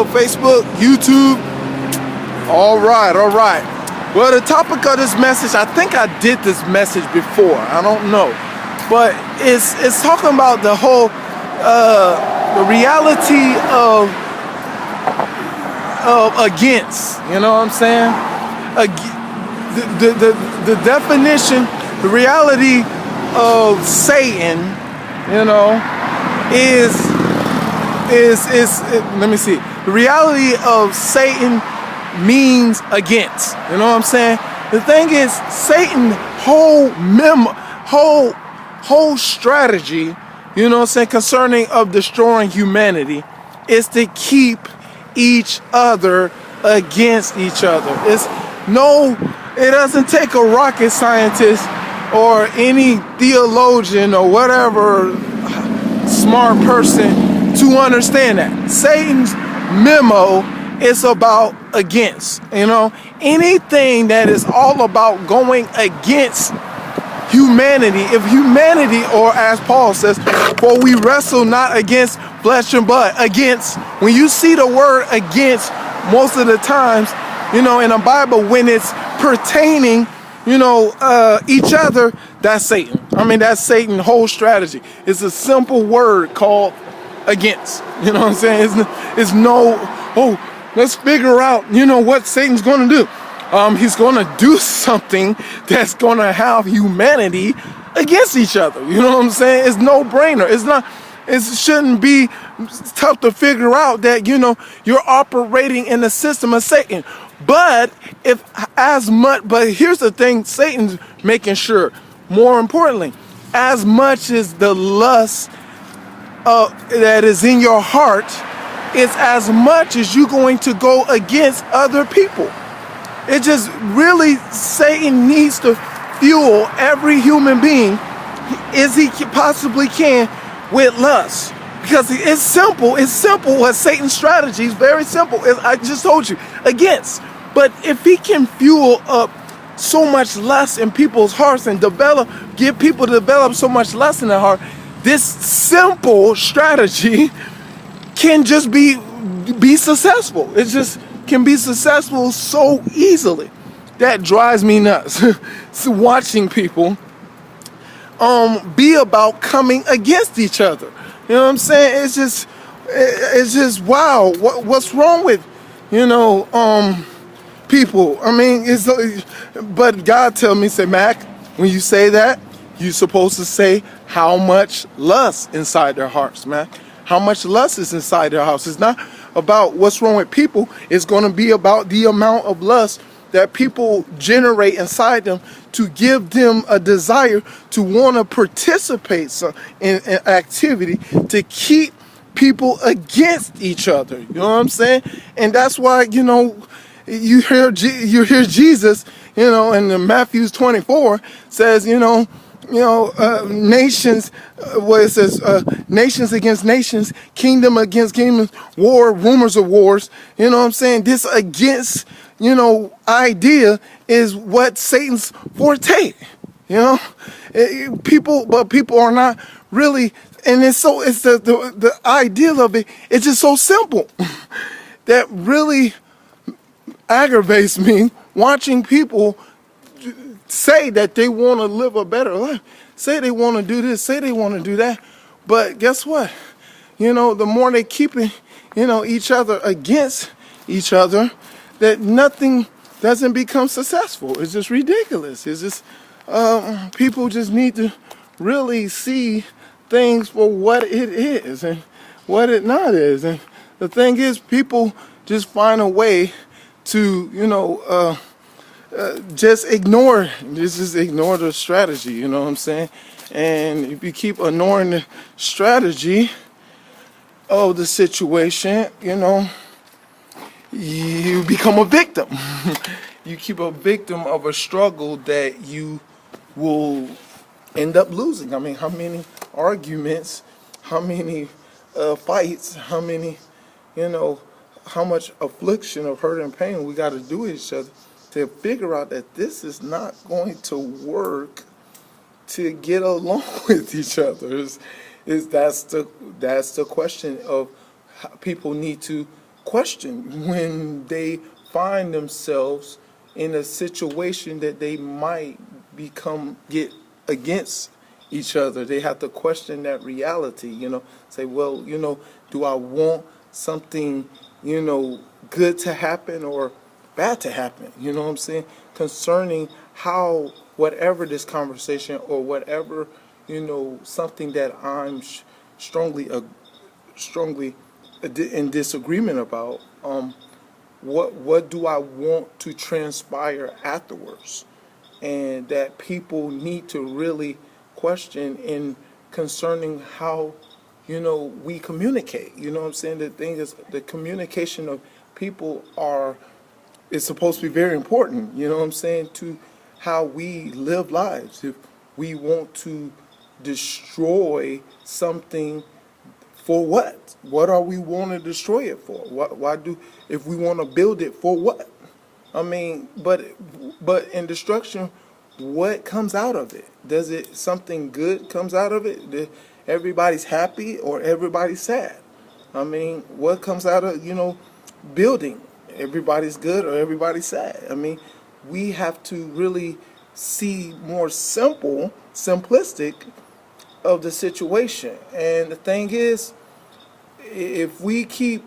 Hello, Facebook, YouTube. All right. Well, the topic of this message, I think I did this message before. I don't know, but it's talking about the whole the reality of against. You know what I'm saying? The definition, the reality of Satan, you know, is let me see. The reality of Satan means against. You know what I'm saying? The thing is, Satan's whole strategy, you know what I'm saying, concerning of destroying humanity is to keep each other against each other. It doesn't take a rocket scientist or any theologian or whatever smart person to understand that. Satan's memo is about against, you know, anything that is all about going against humanity. If humanity, or as Paul says, for we wrestle not against flesh and blood, against, when you see the word against most of the times, you know, in the Bible, when it's pertaining, you know, each other, that's Satan. I mean, that's Satan's whole strategy. It's a simple word called against. You know what I'm saying? It's no, let's figure out, you know, what Satan's going to do. He's going to do something that's going to have humanity against each other. You know what I'm saying? It's no brainer. It shouldn't be tough to figure out that, you know, you're operating in the system of Satan. But but here's the thing, Satan's making sure, more importantly, as much as the lust that is in your heart, it's as much as you're going to go against other people. It just really, Satan needs to fuel every human being as he possibly can with lust. Because it's simple what Satan's strategy is, very simple. I just told you, against. But if he can fuel up so much lust in people's hearts and get people to develop so much lust in their heart, this simple strategy can just be successful. It just can be successful so easily. That drives me nuts. So watching people be about coming against each other. You know what I'm saying? It's just wow. What's wrong with, you know, people? I mean, but God tell me, say, Mac, when you say that, you're supposed to say how much lust inside their hearts, man. How much lust is inside their house. It's not about what's wrong with people. It's going to be about the amount of lust that people generate inside them to give them a desire to want to participate in activity to keep people against each other. You know what I'm saying? And that's why, you know, you hear Jesus, you know, in the Matthew 24 says, nations, what it says, nations against nations, kingdom against kingdoms, war, rumors of wars. You know what I'm saying? This against, you know, idea is what Satan's forte. You know, people are not really, and it's the ideal of it. It's just so simple that really aggravates me watching people say that they want to live a better life, say they want to do this, say they want to do that, but guess what? You know, the more they keep it, you know, each other against each other, that nothing doesn't become successful. It's just ridiculous. It's just people just need to really see things for what it is and what it not is. And the thing is, people just find a way to, you know, just ignore the strategy. You know what I'm saying? And if you keep ignoring the strategy of the situation, you know, you become a victim. You keep a victim of a struggle that you will end up losing. I mean, how many arguments, how many fights, how many, you know, how much affliction of hurt and pain we got to do with each other to figure out that this is not going to work to get along with each other. That's the question of how people need to question when they find themselves in a situation that they might get against each other. They have to question that reality, say, well, do I want something, good to happen or bad to happen? You know what I'm saying? Concerning how whatever this conversation or whatever, something that I'm strongly in disagreement about, what do I want to transpire afterwards? And that people need to really question in concerning how, we communicate. You know what I'm saying? The thing is, the communication of people is supposed to be very important, you know what I'm saying, to how we live lives. If we want to destroy something, for what? What are we want to destroy it for? If we want to build it, for what? I mean, but in destruction, what comes out of it? Does it something good comes out of it? Everybody's happy or everybody's sad? I mean, what comes out of, building? Everybody's good or everybody's sad? I mean, we have to really see more simplistic of the situation. And the thing is, if we keep,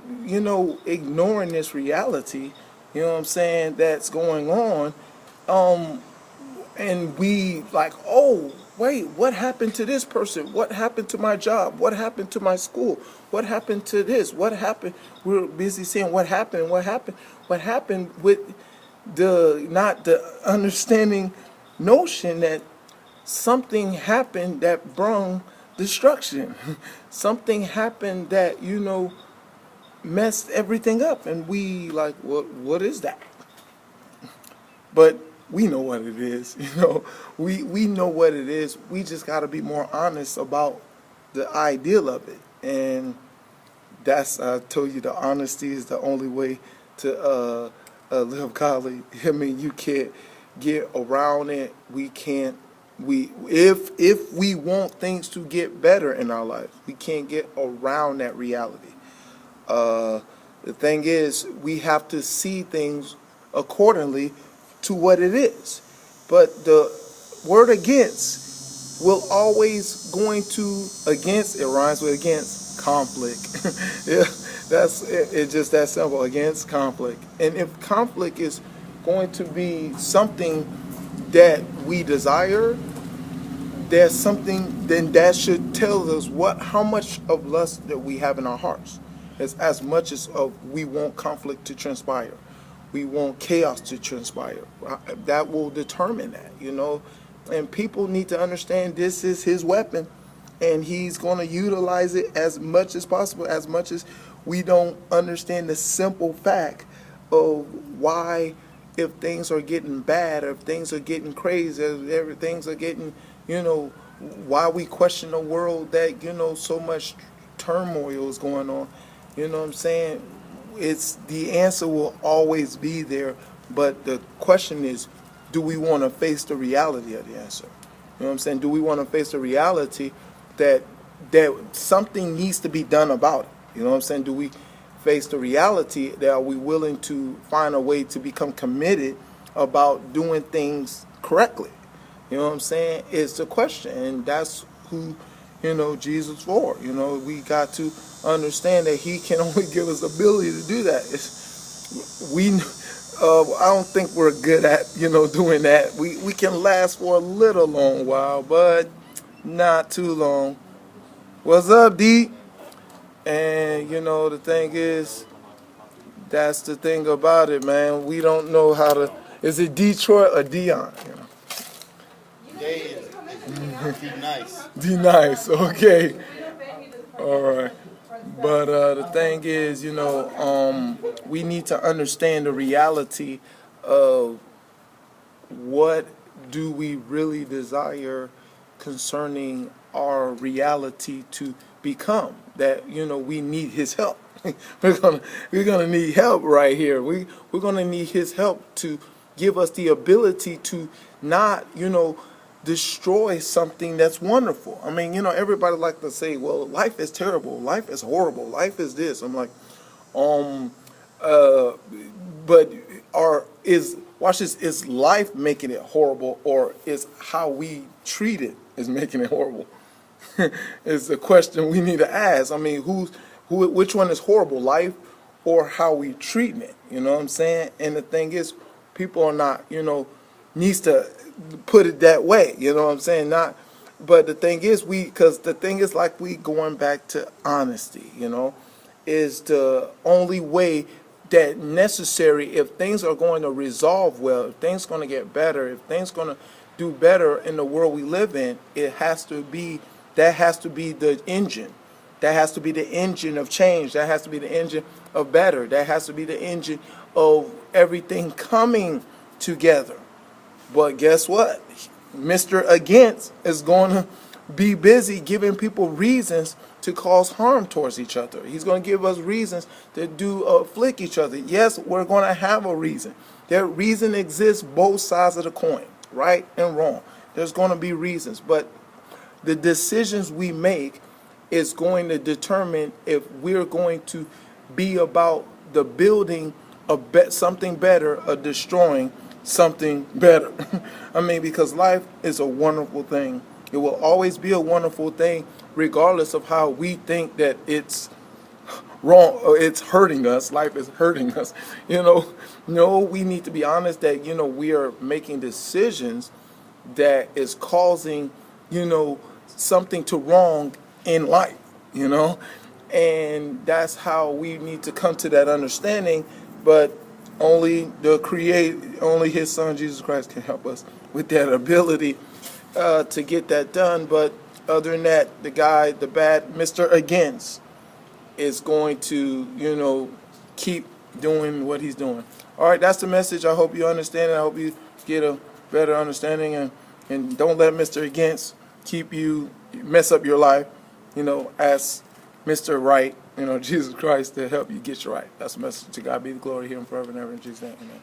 ignoring this reality, you know what I'm saying, that's going on, and we like, oh, wait, what happened to this person? What happened to my job? What happened to my school? What happened to this? What happened? We're busy saying what happened with not the understanding notion that something happened that brought destruction. Something happened that, messed everything up. And we like, what is that? But we know what it is, we know what it is. We just got to be more honest about the ideal of it. And that's, I told you, the honesty is the only way to live godly. I mean, you can't get around it. If we want things to get better in our life, we can't get around that reality. The thing is, we have to see things accordingly to what it is. But the word against will always against, it rhymes with against, conflict. Yeah, it's just that simple, against conflict. And if conflict is going to be something that we desire, there's something, then that should tell us how much of lust that we have in our hearts. It's as much as we want conflict to transpire. We want chaos to transpire. That will determine that, And people need to understand this is his weapon, and he's going to utilize it as much as possible, as much as we don't understand the simple fact of why, if things are getting bad, or if things are getting crazy, if things are getting, why we question the world that, so much turmoil is going on. You know what I'm saying? The answer will always be there, but the question is, do we want to face the reality of the answer? You know what I'm saying? Do we want to face the reality that something needs to be done about it? You know what I'm saying? Do we face the reality that are we willing to find a way to become committed about doing things correctly? You know what I'm saying? It's the question, and that's who, Jesus for. We got to understand that he can only give us the ability to do that. I don't think we're good at, doing that. We can last for a long while, but not too long. What's up, D? And, the thing is, that's the thing about it, man. We don't know how to, is it Detroit or Dion? D nice. D nice, okay. All right. But the thing is, we need to understand the reality of what do we really desire concerning our reality to become. That, we need his help. we're gonna need help right here. We're gonna need his help to give us the ability to not, destroy something that's wonderful. I mean, everybody like to say, well, life is terrible, life is horrible, life is this. I'm like, but watch this, is life making it horrible, or is how we treat it is making it horrible? Is the question we need to ask. I mean, which one is horrible, life or how we treat it? You know what I'm saying? And the thing is, people are not, needs to put it that way. You know what I'm saying? Not, but the thing is, because the thing is, like, we going back to honesty. Is the only way that necessary if things are going to resolve well, if things going to get better, if things going to do better in the world we live in. That has to be the engine. That has to be the engine of change. That has to be the engine of better. That has to be the engine of everything coming together. But guess what? Mr. Against is going to be busy giving people reasons to cause harm towards each other. He's going to give us reasons to afflict each other. Yes, we're going to have a reason. That reason exists both sides of the coin, right and wrong. There's going to be reasons, but the decisions we make is going to determine if we're going to be about the building of something better or destroying something better. I mean, because life is a wonderful thing. It will always be a wonderful thing, regardless of how we think that it's wrong or it's hurting us. Life is hurting us. No, we need to be honest that, we are making decisions that is causing, something to wrong in life, and that's how we need to come to that understanding. But only His Son Jesus Christ can help us with that ability to get that done. But other than that, the bad Mr. Against is going to, keep doing what he's doing. All right, that's the message. I hope you understand it. I hope you get a better understanding, and don't let Mr. Against mess up your life. Ask Mr. Right, Jesus Christ, to help you get you right. That's the message. To God be the glory here and forever and ever in Jesus' name. Amen.